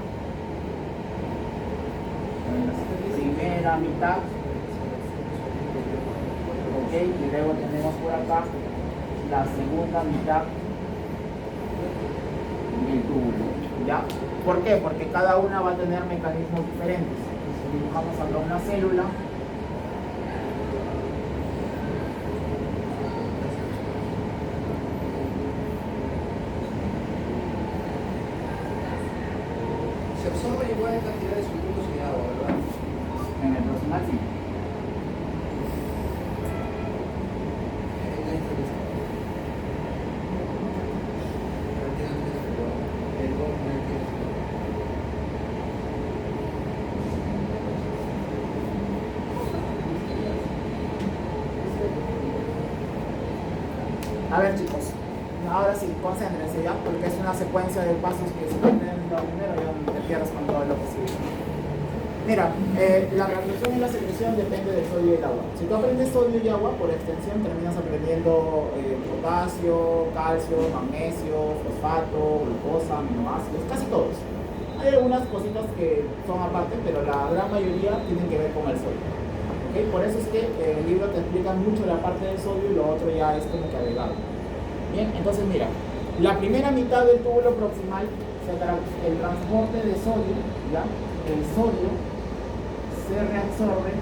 [SPEAKER 1] primera mitad, ok, y luego tenemos por acá la segunda mitad del túbulo, ¿ya? ¿Por qué? Porque cada una va a tener mecanismos diferentes. Si dibujamos acá una célula,
[SPEAKER 2] se absorbe igual cantidad de solutos y agua, ¿verdad?
[SPEAKER 1] en el proximal sí. A ver, chicos, ahora sí, concéntrense ya, porque es una secuencia de pasos que se aprenden primero y ya te pierdas con todo lo posible. Mira, la reabsorción y la secreción depende del sodio y el agua. Si tú aprendes sodio y agua, por extensión terminas aprendiendo potasio, calcio, magnesio, fosfato, glucosa, aminoácidos, casi todos. Hay algunas cositas que son aparte, pero la gran mayoría tienen que ver con el sodio. ¿Okay? Por eso es que en el libro te explican mucho la parte del sodio y lo otro ya es como que agregado. Bien, entonces mira, la primera mitad del túbulo proximal será el transporte de sodio, ¿ya? El sodio se reabsorbe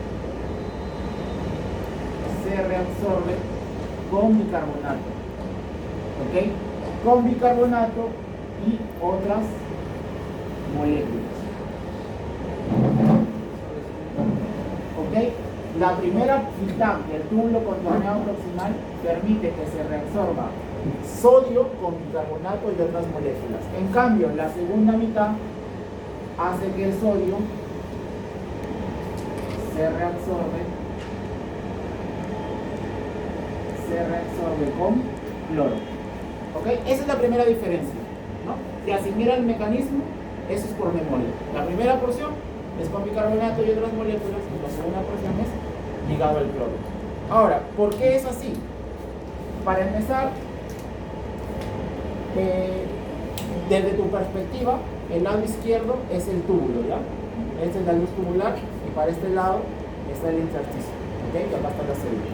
[SPEAKER 1] con bicarbonato, ¿ok? Con bicarbonato y otras moléculas, ¿ok? La primera mitad del túbulo contorneado proximal permite que se reabsorba sodio con bicarbonato y otras moléculas. En cambio, la segunda mitad hace que el sodio se reabsorbe con cloro. ¿Ok? Esa es la primera diferencia, ¿no? Si así mira el mecanismo, eso es por memoria. La primera porción es con bicarbonato y otras moléculas, y la segunda porción es ligado al cloro. Ahora, ¿por qué es así? Para empezar, desde tu perspectiva, el lado izquierdo es el túbulo, ¿ya? Esta es la luz tubular y para este lado está el intersticio, ¿ok? Y acá está la célula.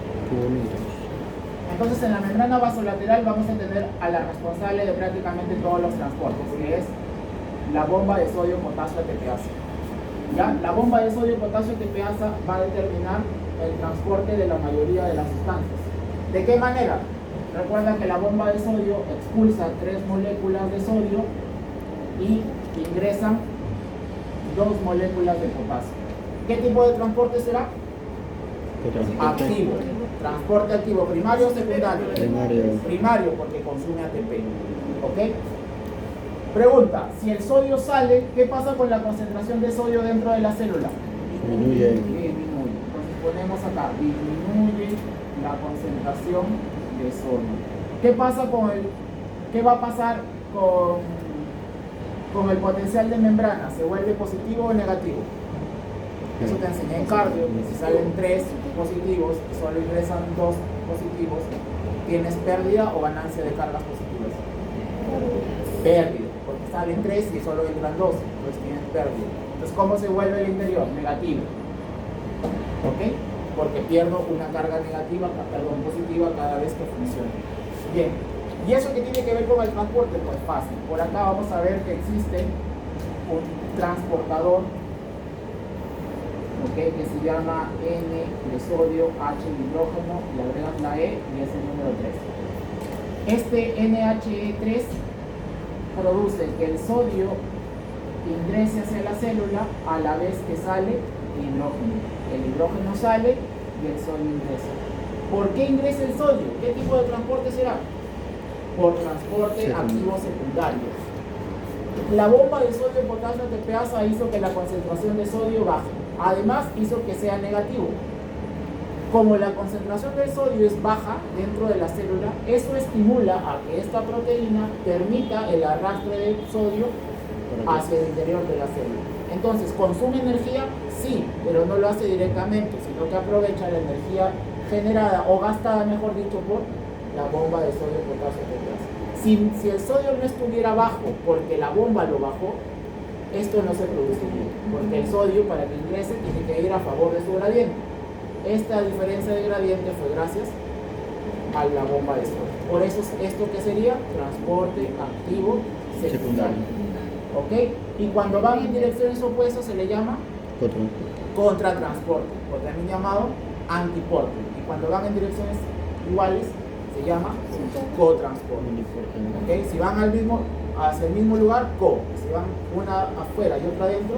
[SPEAKER 1] Entonces, en la membrana vasolateral vamos a tener a la responsable de prácticamente todos los transportes, que es la bomba de sodio, potasio, ATPasa. ¿Ya? La bomba de sodio, potasio, ATPasa va a determinar el transporte de la mayoría de las sustancias. ¿De qué manera? Recuerda que la bomba de sodio expulsa 3 moléculas de sodio y ingresan 2 moléculas de potasio. ¿Qué tipo de transporte será? Activo. Transporte activo, primario o secundario. Primario porque consume ATP. ¿Ok? Pregunta, si el sodio sale, ¿qué pasa con la concentración de sodio dentro de la célula?
[SPEAKER 3] Disminuye.
[SPEAKER 1] Entonces ponemos acá, disminuye la concentración de sodio. ¿Qué va a pasar con el potencial de membrana? ¿Se vuelve positivo o negativo? Eso te enseñé en cardio, que si salen 3 positivos y solo ingresan 2 positivos, ¿tienes pérdida o ganancia de cargas positivas? Pérdida, porque salen 3 y solo entran 2, entonces tienes pérdida. Entonces, ¿cómo se vuelve el interior? Negativo. ¿Ok? Porque pierdo una carga negativa, positiva cada vez que funcione. Bien, ¿y eso qué tiene que ver con el transporte? Pues fácil. Por acá vamos a ver que existe un transportador, ¿ok? Que se llama N de sodio, H de hidrógeno, le agregas la E y es el número 3. Este NHE3 produce que el sodio ingrese hacia la célula a la vez que sale el hidrógeno. El hidrógeno sale y el sodio ingresa. ¿Por qué ingresa el sodio? ¿Qué tipo de transporte será? Por transporte activo secundario. La bomba de sodio, potasio, ATPasa hizo que la concentración de sodio baje. Además, hizo que sea negativo. Como la concentración del sodio es baja dentro de la célula, eso estimula a que esta proteína permita el arrastre del sodio hacia el interior de la célula. Entonces, ¿consume energía? Sí, pero no lo hace directamente, sino que aprovecha la energía generada o gastada, mejor dicho, por la bomba de sodio, potasio, ATPasa. Si el sodio no estuviera bajo porque la bomba lo bajó, esto no se produciría, porque el sodio, para que ingrese, tiene que ir a favor de su gradiente. Esta diferencia de gradiente fue gracias a la bomba de sodio. Por eso, ¿esto qué sería? Transporte activo secundario. ¿Ok? Y cuando van en direcciones opuestas se le llama contratransporte, o también llamado antiporte. Y cuando van en direcciones iguales se llama cotransporte. ¿Ok? Si van hacia el mismo lugar, si van una afuera y otra adentro,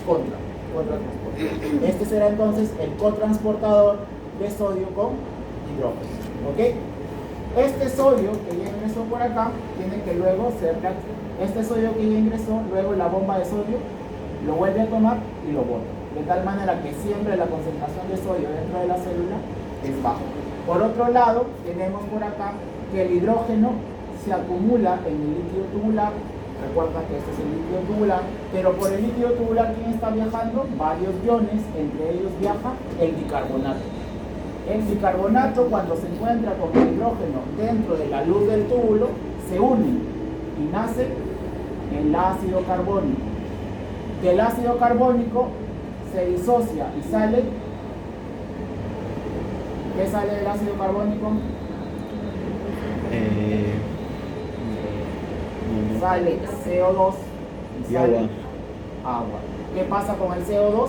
[SPEAKER 1] contratransporte. Este será entonces el cotransportador de sodio con hidrógeno. ¿Ok? Este sodio que ya ingresó por acá tiene que luego ser reactivo. Este sodio que ya ingresó, luego la bomba de sodio lo vuelve a tomar y lo bota. De tal manera que siempre la concentración de sodio dentro de la célula es baja. Por otro lado, tenemos por acá que el hidrógeno se acumula en el líquido tubular. Recuerda que este es el líquido tubular, pero por el líquido tubular, ¿quién está viajando? Varios iones, entre ellos viaja el bicarbonato. El bicarbonato, cuando se encuentra con el hidrógeno dentro de la luz del túbulo, se une y nace el ácido carbónico. que el ácido carbónico se disocia y sale. ¿Qué sale del ácido carbónico? Sale CO2 y sale agua. ¿Qué pasa con el CO2?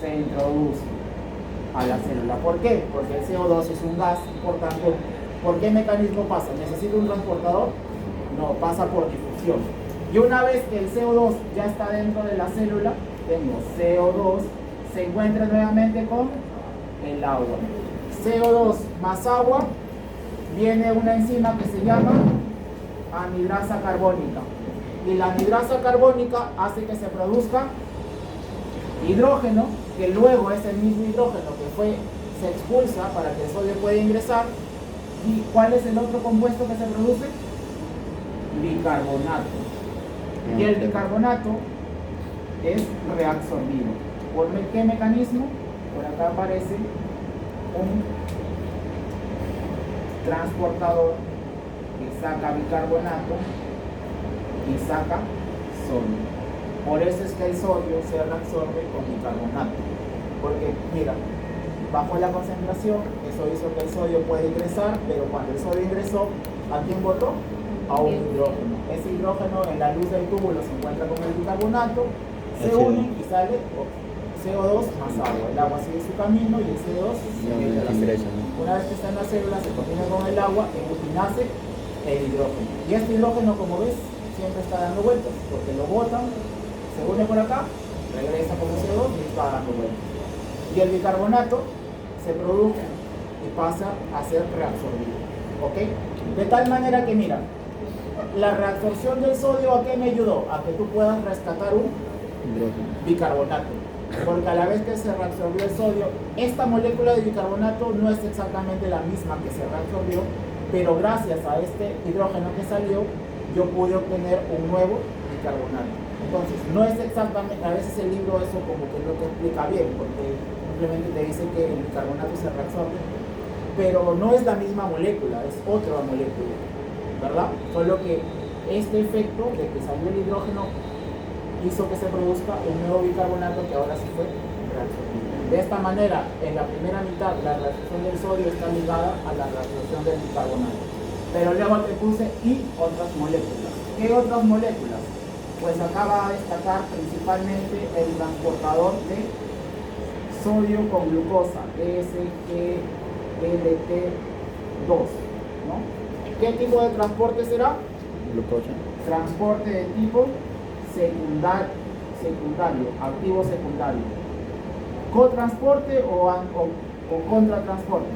[SPEAKER 1] Se introduce a la célula. ¿Por qué? Porque el CO2 es un gas, por tanto, ¿por qué mecanismo pasa? ¿Necesita un transportador? No, pasa por difusión. Y una vez que el CO2 ya está dentro de la célula, tengo CO2, se encuentra nuevamente con el agua. CO2 más agua, viene una enzima que se llama anhidrasa carbónica. Y la anhidrasa carbónica hace que se produzca hidrógeno, que luego ese mismo hidrógeno que se expulsa para que el sodio pueda ingresar. ¿Y cuál es el otro compuesto que se produce? Bicarbonato. Y el bicarbonato es reabsorbido. ¿Por qué mecanismo? Por acá aparece un transportador que saca bicarbonato y saca sodio. Por eso es que el sodio se reabsorbe con bicarbonato. Porque, mira, bajó la concentración, eso hizo que el sodio pueda ingresar, pero cuando el sodio ingresó, ¿a quién botó? A un hidrógeno. Ese hidrógeno en la luz del túbulo se encuentra con el bicarbonato, se unen y sale CO2 más agua. El agua sigue su camino y el CO2 sigue la célula. Una vez que está en la célula, se combina con el agua y nace el hidrógeno. Y este hidrógeno, como ves, siempre está dando vueltas, porque lo botan, se une por acá, regresa como CO2 y está dando vueltas. Y el bicarbonato se produce y pasa a ser reabsorbido. ¿Ok? De tal manera que, mira, la reabsorción del sodio, ¿a qué me ayudó? A que tú puedas rescatar un bicarbonato. Porque a la vez que se reabsorbió el sodio, esta molécula de bicarbonato no es exactamente la misma que se reabsorbió, pero gracias a este hidrógeno que salió, yo pude obtener un nuevo bicarbonato. Entonces, no es exactamente, a veces el libro eso como que no te explica bien, porque simplemente te dice que el bicarbonato se reabsorbe, pero no es la misma molécula, es otra molécula, ¿verdad? Solo que este efecto de que salió el hidrógeno hizo que se produzca un nuevo bicarbonato que ahora sí fue reabsorbido. De esta manera, en la primera mitad, la reabsorción del sodio está ligada a la reabsorción del bicarbonato. Pero luego te puse y otras moléculas. ¿Qué otras moléculas? Pues acá va a destacar principalmente el transportador de sodio con glucosa, SGLT2, ¿no? ¿Qué tipo de transporte será?
[SPEAKER 3] Glucosa.
[SPEAKER 1] Transporte de tipo secundario, activo secundario. ¿Cotransporte o contratransporte?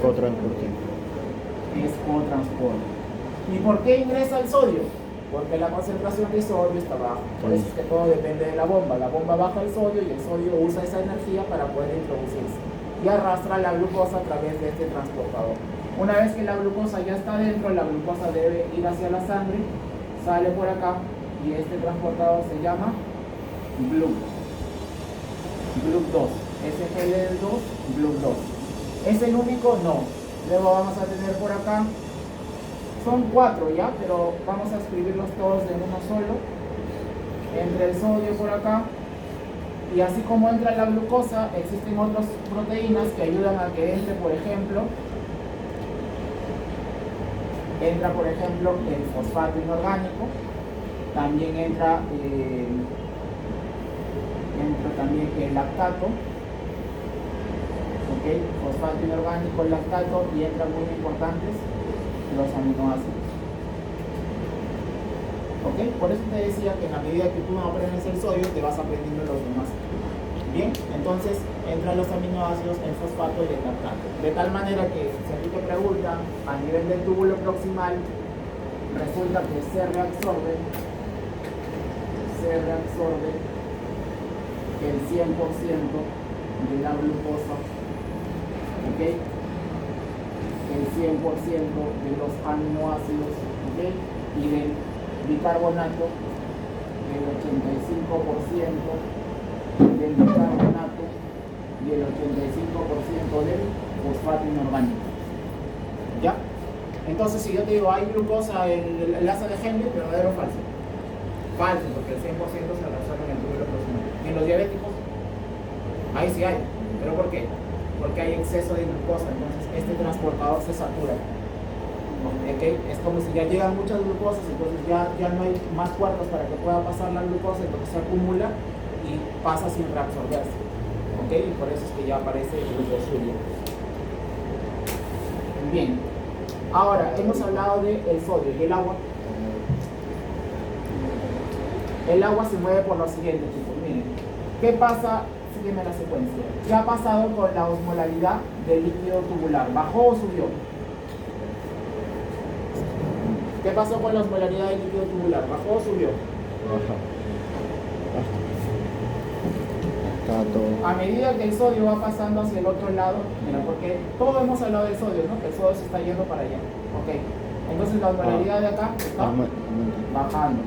[SPEAKER 3] Cotransporte.
[SPEAKER 1] Es cotransporte. ¿Y por qué ingresa el sodio? Porque la concentración de sodio está baja. Por eso es que todo depende de la bomba. La bomba baja el sodio y el sodio usa esa energía para poder introducirse y arrastra la glucosa a través de este transportador. Una vez que la glucosa ya está dentro, la glucosa debe ir hacia la sangre, sale por acá y este transportador se llama GLUT2, SGL2, GLUT2. ¿Es el único? No. Luego vamos a tener por acá, son 4 ya, pero vamos a escribirlos todos en uno solo. Entra el sodio por acá, y así como entra la glucosa, existen otras proteínas que ayudan a que entre, por ejemplo, el fosfato inorgánico, también entra también el lactato, ¿ok? Fosfato inorgánico, el lactato, y entran muy importantes los aminoácidos. ¿Ok? Por eso te decía que en la medida que tú aprendes el sodio, te vas aprendiendo los demás. Bien, entonces entran los aminoácidos, el fosfato y el lactato. De tal manera que si a ti te preguntan a nivel del túbulo proximal, resulta que se reabsorbe el 100% de la glucosa, ¿ok? El 100% de los aminoácidos, ¿ok? Y del bicarbonato, el 85% del bicarbonato y el 85% del fosfato inorgánico. ¿Ya? Entonces, si yo te digo, hay glucosa en el asa de Henle, ¿verdadero o falso? falso, porque el 100% se resuelve en el túbulo proximal. Y en los diabéticos, ahí sí hay. ¿Pero por qué? Porque hay exceso de glucosa, entonces este transportador se satura. ¿Okay? Es como si ya llegan muchas glucosas, entonces ya no hay más puertas para que pueda pasar la glucosa, entonces se acumula y pasa sin reabsorberse. ¿Okay? Y por eso es que ya aparece glucosuria. Bien, ahora hemos hablado del sodio y el agua. El agua se mueve por lo siguiente, chicos. Miren, ¿qué pasa? Sígueme la secuencia. ¿Qué ha pasado con la osmolaridad del líquido tubular? ¿Bajó o subió? ¿Qué pasó con la osmolaridad del líquido tubular? ¿Bajó o subió?
[SPEAKER 3] Baja. Está todo.
[SPEAKER 1] A medida que el sodio va pasando hacia el otro lado, mira, porque todo hemos hablado del sodio, ¿no? Que el sodio se está yendo para allá. Ok. Entonces la osmolaridad de acá está bajando.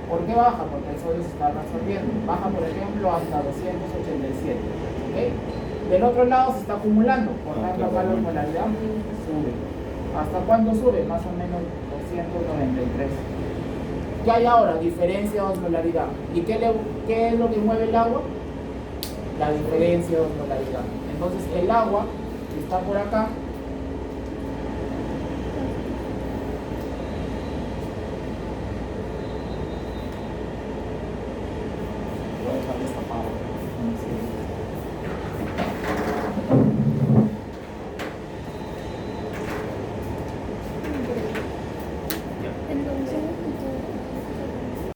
[SPEAKER 1] ¿Por qué baja? Porque el sodio se está reabsorbiendo. Baja, por ejemplo, hasta 287. ¿Ok? Del otro lado se está acumulando. Por tanto, acá la osmolaridad sube. ¿Hasta cuándo sube? Más o menos 293. ¿Qué hay ahora? Diferencia de osmolaridad. ¿Y qué es lo que mueve el agua? La diferencia de osmolaridad. Entonces el agua que está por acá